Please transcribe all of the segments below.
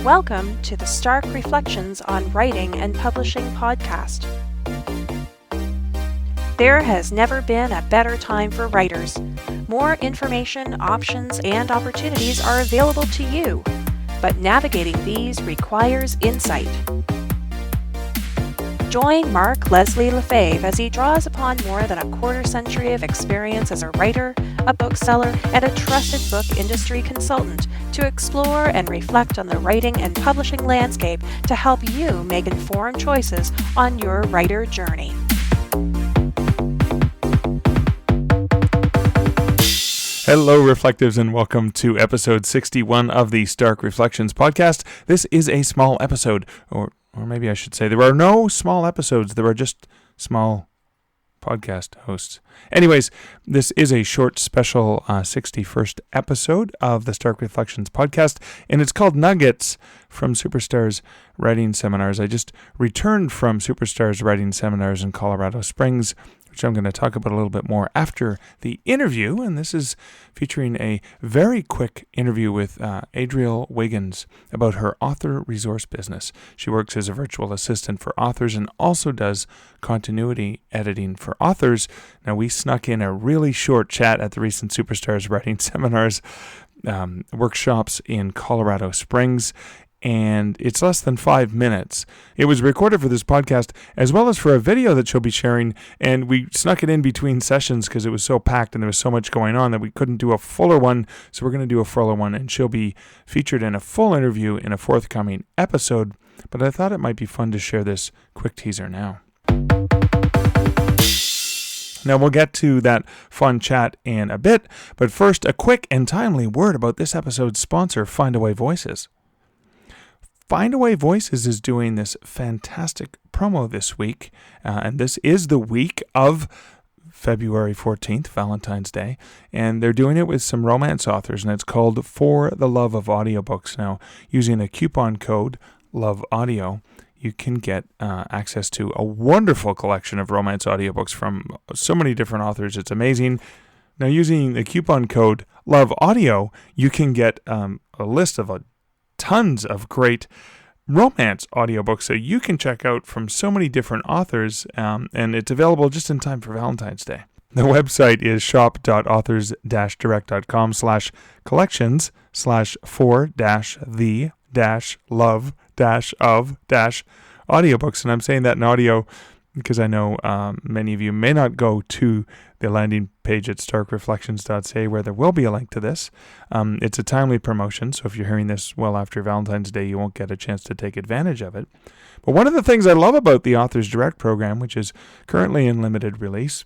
Welcome to the Stark Reflections on Writing and Publishing podcast. There has never been a better time for writers. More information, options, and opportunities are available to you, but navigating these requires insight. Join Mark Leslie Lefebvre as he draws upon more than a quarter century of experience as a writer, a bookseller, and a trusted book industry consultant to explore and reflect on the writing and publishing landscape to help you make informed choices on your writer journey. Hello, Reflectives, and welcome to episode 61 of the Stark Reflections podcast. This is a small episode, or maybe I should say there are no small episodes, there are just small podcast hosts. Anyways, this is a short special 61st episode of the Stark Reflections podcast, and it's called Nuggets from Superstars Writing Seminars. I just returned from Superstars Writing Seminars in Colorado Springs, which I'm going to talk about a little bit more after the interview. And this is featuring a very quick interview with Adriel Wiggins about her author resource business. She works as a virtual assistant for authors and also does continuity editing for authors. Now, we snuck in a really short chat at the recent Superstars Writing Seminars workshops in Colorado Springs, and it's less than 5 minutes. It was recorded for this podcast as well as for a video that she'll be sharing, and we snuck it in between sessions because it was so packed and there was so much going on that we couldn't do a fuller one, so we're going to do a fuller one, and she'll be featured in a full interview in a forthcoming episode, but I thought it might be fun to share this quick teaser now. Now, we'll get to that fun chat in a bit, but first, a quick and timely word about this episode's sponsor, Findaway Voices. Findaway Voices is doing this fantastic promo this week, and this is the week of February 14th, Valentine's Day, and they're doing it with some romance authors, and it's called For the Love of Audiobooks. Now, using a coupon code, LOVEAUDIO, you can get access to a wonderful collection of romance audiobooks from so many different authors. It's amazing. Now, using the coupon code LOVEAUDIO, you can get a list of tons of great romance audiobooks that you can check out from so many different authors, and it's available just in time for Valentine's Day. The website is shop.authors-direct.com/for-the-love-of-audiobooks. And I'm saying that in audio because I know many of you may not go to the landing page at starkreflections.ca where there will be a link to this. It's a timely promotion, so if you're hearing this well after Valentine's Day, you won't get a chance to take advantage of it. But one of the things I love about the Authors Direct program, which is currently in limited release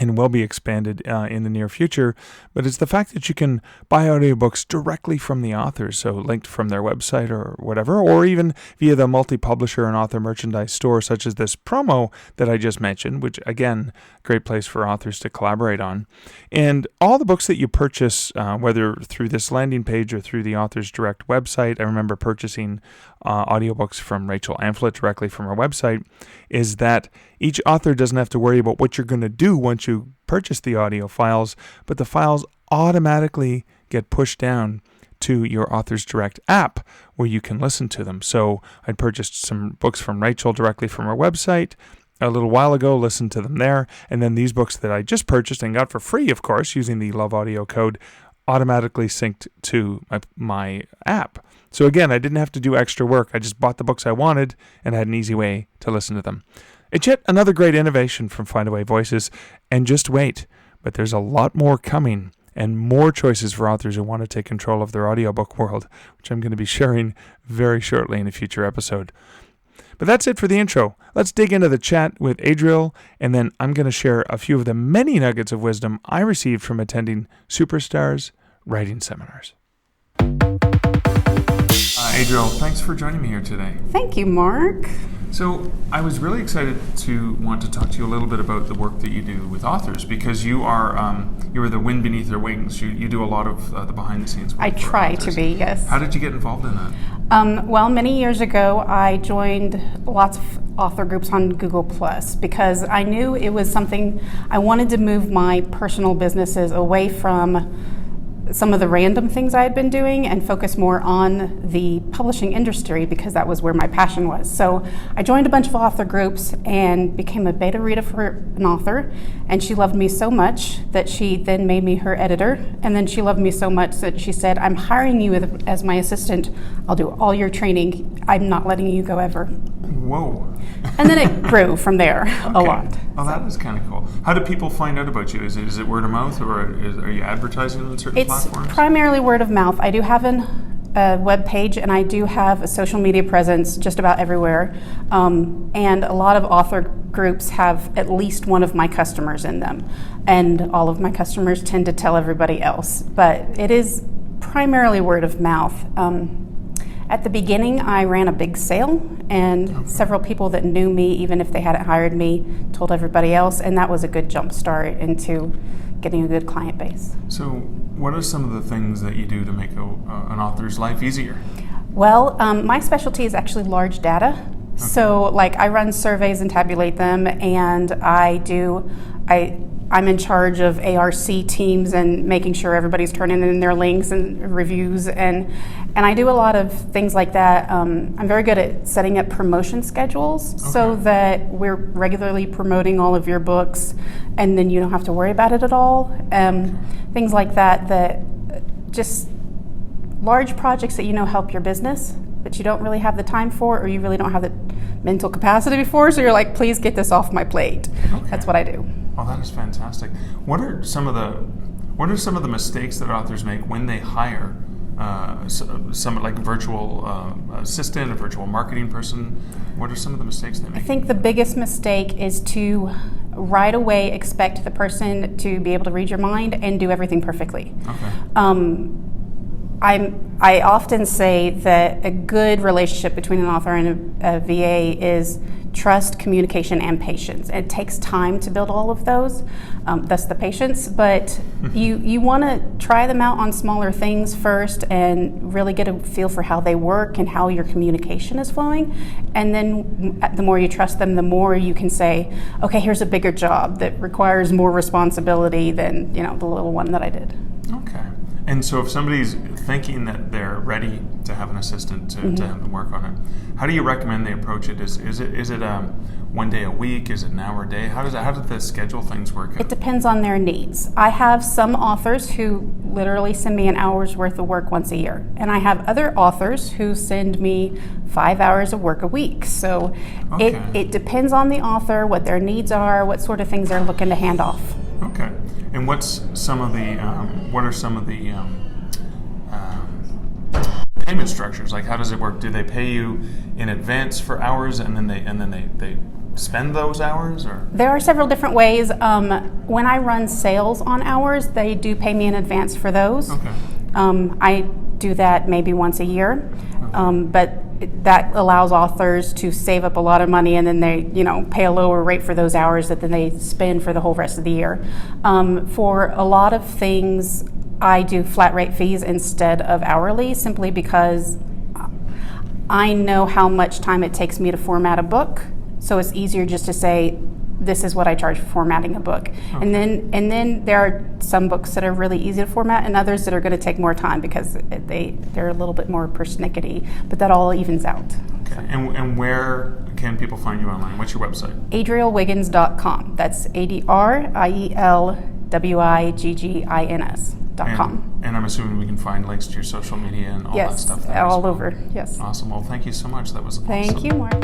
and will be expanded in the near future, but it's the fact that you can buy audiobooks directly from the authors, so linked from their website or whatever, or even via the multi-publisher and author merchandise store, such as this promo that I just mentioned, which, again, great place for authors to collaborate on. And all the books that you purchase, whether through this landing page or through the Authors Direct website, I remember purchasing audiobooks from Rachel Amphlett directly from her website, is that each author doesn't have to worry about what you're going to do once you purchase the audio files, but the files automatically get pushed down to your Authors Direct app where you can listen to them. So I purchased some books from Rachel directly from her website a little while ago, listened to them there, and then these books that I just purchased and got for free, of course, using the Love Audio code, automatically synced to my app. So again, I didn't have to do extra work. I just bought the books I wanted and had an easy way to listen to them. It's yet another great innovation from Findaway Voices, and just wait, but there's a lot more coming and more choices for authors who want to take control of their audiobook world, which I'm going to be sharing very shortly in a future episode. But that's it for the intro. Let's dig into the chat with Adriel, and then I'm going to share a few of the many nuggets of wisdom I received from attending Superstars Writing Seminars. Adriel, thanks for joining me here today. Thank you, Mark. So I was really excited to want to talk to you a little bit about the work that you do with authors, because you are the wind beneath their wings. You do a lot of the behind the scenes work. I try to be, yes. How did you get involved in that? Well, many years ago, I joined lots of author groups on Google Plus because I knew it was something I wanted to move my personal businesses away from some of the random things I had been doing and focus more on the publishing industry because that was where my passion was. So I joined a bunch of author groups and became a beta reader for an author, and she loved me so much that she then made me her editor, and then she loved me so much that she said, I'm hiring you as my assistant. I'll do all your training. I'm not letting you go ever. Whoa. And then it grew from there a lot. Oh, that is kind of cool. How do people find out about you? Is it word of mouth, or are you advertising on certain platforms? It's primarily word of mouth. I do have a web page, and I do have a social media presence just about everywhere. And a lot of author groups have at least one of my customers in them. And all of my customers tend to tell everybody else. But it is primarily word of mouth. At the beginning, I ran a big sale, and several people that knew me, even if they hadn't hired me, told everybody else, and that was a good jump start into getting a good client base. So what are some of the things that you do to make an author's life easier? Well, my specialty is actually large data. Okay. So like I run surveys and tabulate them, and I'm in charge of ARC teams and making sure everybody's turning in their links and reviews, and I do a lot of things like that. I'm very good at setting up promotion schedules so that we're regularly promoting all of your books, and then you don't have to worry about it at all. Things like that just large projects that help your business, but you don't really have the time for, or you really don't have the mental capacity for, so you're like, please get this off my plate. Okay. That's what I do. Oh, that is fantastic. What are some of the mistakes that authors make when they hire some like a virtual assistant, a virtual marketing person? What are some of the mistakes they make? I think the biggest mistake is to right away expect the person to be able to read your mind and do everything perfectly. Okay. I often say that a good relationship between an author and a VA is trust, communication, and patience. It takes time to build all of those, thus the patience, but you want to try them out on smaller things first and really get a feel for how they work and how your communication is flowing. And then the more you trust them, the more you can say, okay, here's a bigger job that requires more responsibility than the little one that I did. Okay. And so if somebody's thinking that they're ready to have an assistant to have them work on it, how do you recommend they approach it? Is it 1 day a week? Is it an hour a day? How does the schedule things work out? It depends on their needs. I have some authors who literally send me an hour's worth of work once a year. And I have other authors who send me 5 hours of work a week. So it depends on the author, what their needs are, what sort of things they're looking to hand off. Okay. And what are some of the payment structures? Like, how does it work? Do they pay you in advance for hours, and then they spend those hours? Or there are several different ways. When I run sales on hours, they do pay me in advance for those. Okay. I do that maybe once a year, but that allows authors to save up a lot of money, and then they pay a lower rate for those hours that then they spend for the whole rest of the year. For a lot of things, I do flat rate fees instead of hourly, simply because I know how much time it takes me to format a book, so it's easier just to say, this is what I charge for formatting a book. Okay. And then there are some books that are really easy to format, and others that are going to take more time because they're a little bit more persnickety, but that all evens out. Okay. And where can people find you online? What's your website? AdrielWiggins.com. That's AdrielWiggins.com. And I'm assuming we can find links to your social media and all that stuff. Yes, all over. Yes. Awesome. Well, thank you so much. That was awesome. Thank you, Mark.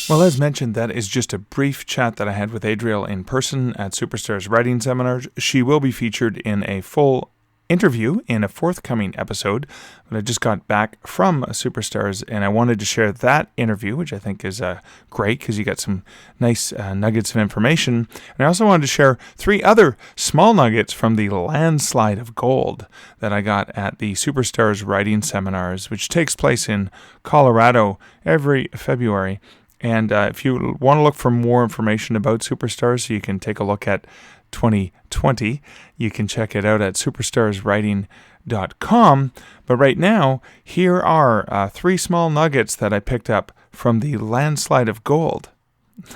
Well, as mentioned, that is just a brief chat that I had with Adriel in person at Superstars Writing Seminars. She will be featured in a full interview in a forthcoming episode, but I just got back from Superstars, and I wanted to share that interview, which I think is great because you got some nice nuggets of information. And I also wanted to share 3 other small nuggets from the landslide of gold that I got at the Superstars Writing Seminars, which takes place in Colorado every February. And if you want to look for more information about Superstars, so you can take a look at 2020, you can check it out at superstarswriting.com. But right now, here are 3 small nuggets that I picked up from the landslide of gold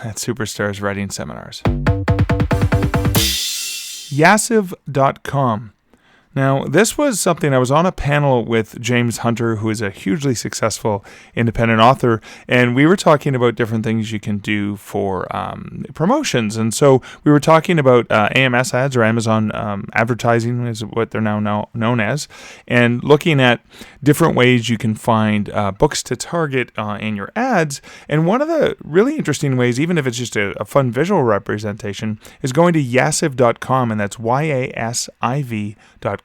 at Superstars Writing Seminars. YASIV.com. Now, this was something I was on a panel with James Hunter, who is a hugely successful independent author, and we were talking about different things you can do for promotions. And so we were talking about AMS ads, or Amazon advertising is what they're now known as, and looking at different ways you can find books to target in your ads. And one of the really interesting ways, even if it's just a fun visual representation, is going to YASIV.com, and that's YASIV.com.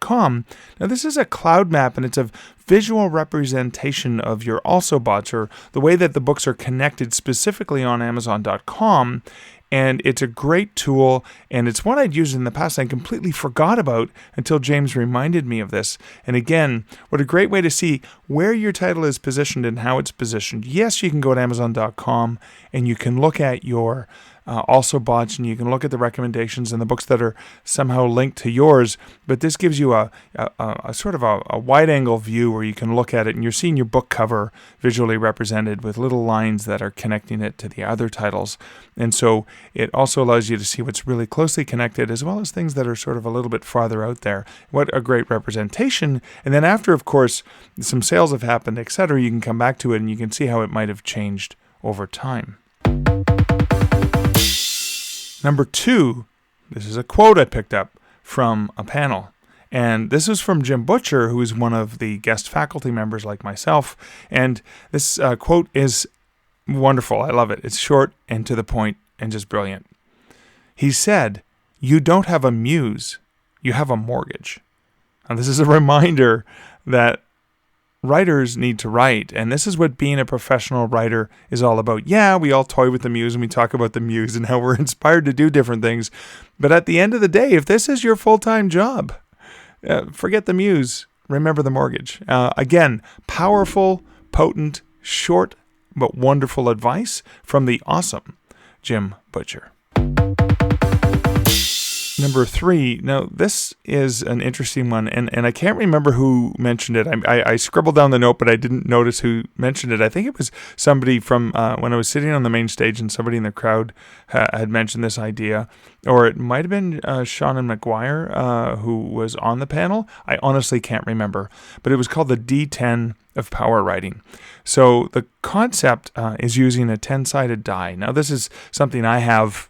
Now, this is a cloud map, and it's a visual representation of your also bots, or the way that the books are connected specifically on Amazon.com. And it's a great tool, and it's one I'd used in the past I completely forgot about until James reminded me of this. And again, what a great way to see where your title is positioned and how it's positioned. Yes, you can go to Amazon.com and you can look at your also bots, and you can look at the recommendations and the books that are somehow linked to yours, but this gives you a sort of a wide-angle view where you can look at it and you're seeing your book cover visually represented with little lines that are connecting it to the other titles. And so it also allows you to see what's really closely connected, as well as things that are sort of a little bit farther out there. What a great representation. And then after, of course, some sales have happened, etc., you can come back to it and you can see how it might have changed over time. Number 2, this is a quote I picked up from a panel. And this is from Jim Butcher, who is one of the guest faculty members like myself. And this quote is wonderful. I love it. It's short and to the point and just brilliant. He said, "You don't have a muse, you have a mortgage." And this is a reminder that writers need to write, and this is what being a professional writer is all about. Yeah, we all toy with the muse and we talk about the muse and how we're inspired to do different things, but at the end of the day, if this is your full-time job, forget the muse, remember the mortgage. Again, powerful, potent, short, but wonderful advice from the awesome Jim Butcher. Number 3, now this is an interesting one, and I can't remember who mentioned it. I scribbled down the note, but I didn't notice who mentioned it. I think it was somebody from when I was sitting on the main stage, and somebody in the crowd had mentioned this idea, or it might have been Shannon McGuire who was on the panel. I honestly can't remember, but it was called the D10 of Power Writing. So the concept is using a 10-sided die. Now this is something I have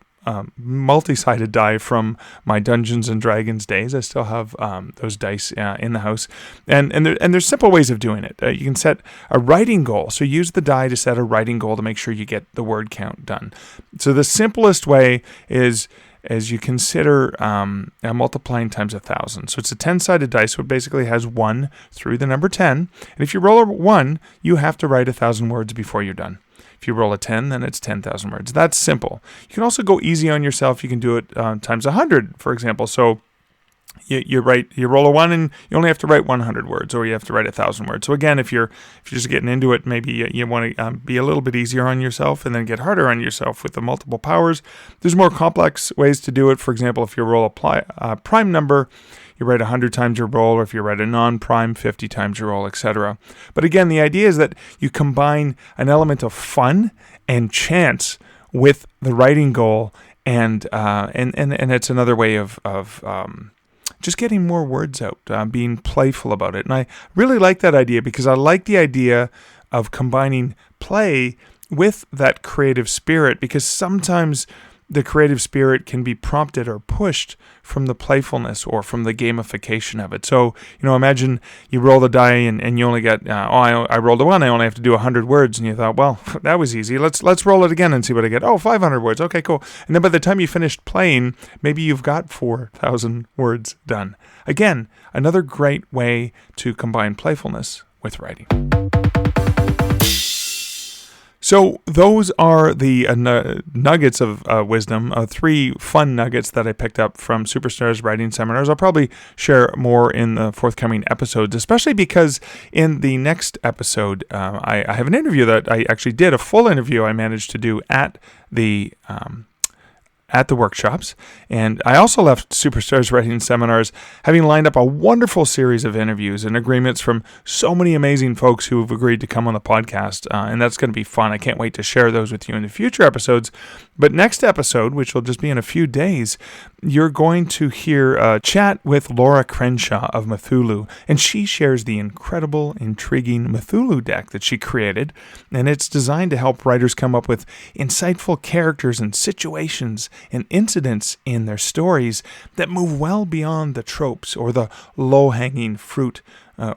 multi-sided die from my Dungeons and Dragons days. I still have those dice in the house, and there's simple ways of doing it. You can set a writing goal. So use the die to set a writing goal to make sure you get the word count done. So the simplest way is as you consider multiplying times 1,000. So it's a 10-sided dice, so it basically has 1 through the number 10. And if you roll a 1, you have to write 1,000 words before you're done. If you roll a 10, then it's 10,000 words. That's simple. You can also go easy on yourself. You can do it times 100, for example. So you roll a 1 and you only have to write 100 words, or you have to write 1,000 words. So again, if you're just getting into it, maybe you want to be a little bit easier on yourself and then get harder on yourself with the multiple powers. There's more complex ways to do it. For example, if you roll a prime number, you write 100 times your roll, or if you write a non-prime, 50 times your roll, etc. But again, the idea is that you combine an element of fun and chance with the writing goal, and it's another way of just getting more words out, being playful about it. And I really like that idea, because I like the idea of combining play with that creative spirit, because sometimes the creative spirit can be prompted or pushed from the playfulness or from the gamification of it. So, imagine you roll the die and you only get, I rolled a 1, I only have to do 100 words. And you thought, well, that was easy. Let's roll it again and see what I get. 500 words. Okay, cool. And then by the time you finished playing, maybe you've got 4,000 words done. Again, another great way to combine playfulness with writing. So those are the nuggets of wisdom, 3 fun nuggets that I picked up from Superstars Writing Seminars. I'll probably share more in the forthcoming episodes, especially because in the next episode, I have an interview that I actually did, a full interview I managed to do at the workshops. And I also left Superstars Writing Seminars having lined up a wonderful series of interviews and agreements from so many amazing folks who have agreed to come on the podcast. And that's going to be fun. I can't wait to share those with you in the future episodes. But next episode, which will just be in a few days, you're going to hear a chat with Laura Crenshaw of Cthulhu, and she shares the incredible, intriguing Cthulhu deck that she created, and it's designed to help writers come up with insightful characters and situations and incidents in their stories that move well beyond the tropes or the low-hanging fruit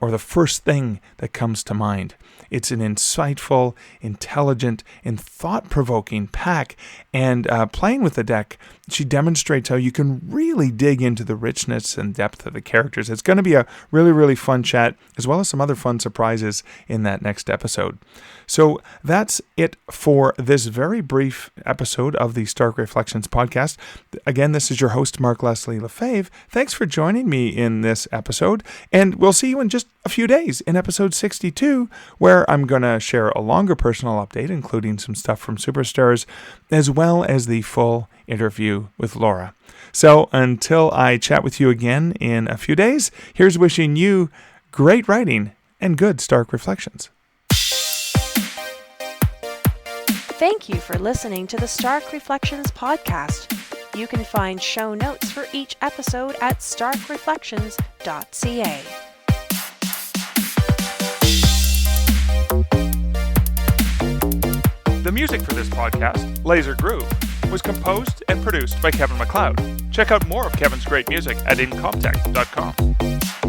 or the first thing that comes to mind. It's an insightful, intelligent, and thought-provoking pack, and playing with the deck, she demonstrates how you can really dig into the richness and depth of the characters. It's going to be a really, really fun chat, as well as some other fun surprises in that next episode. So that's it for this very brief episode of the Stark Reflections podcast. Again, this is your host, Mark Leslie Lefebvre. Thanks for joining me in this episode, and we'll see you in just a few days in episode 62, where I'm going to share a longer personal update, including some stuff from Superstars, as well as the full interview with Laura. So until I chat with you again in a few days, here's wishing you great writing and good Stark Reflections. Thank you for listening to the Stark Reflections podcast. You can find show notes for each episode at starkreflections.ca. The music for this podcast, Laser Groove, was composed and produced by Kevin MacLeod. Check out more of Kevin's great music at incomptech.com.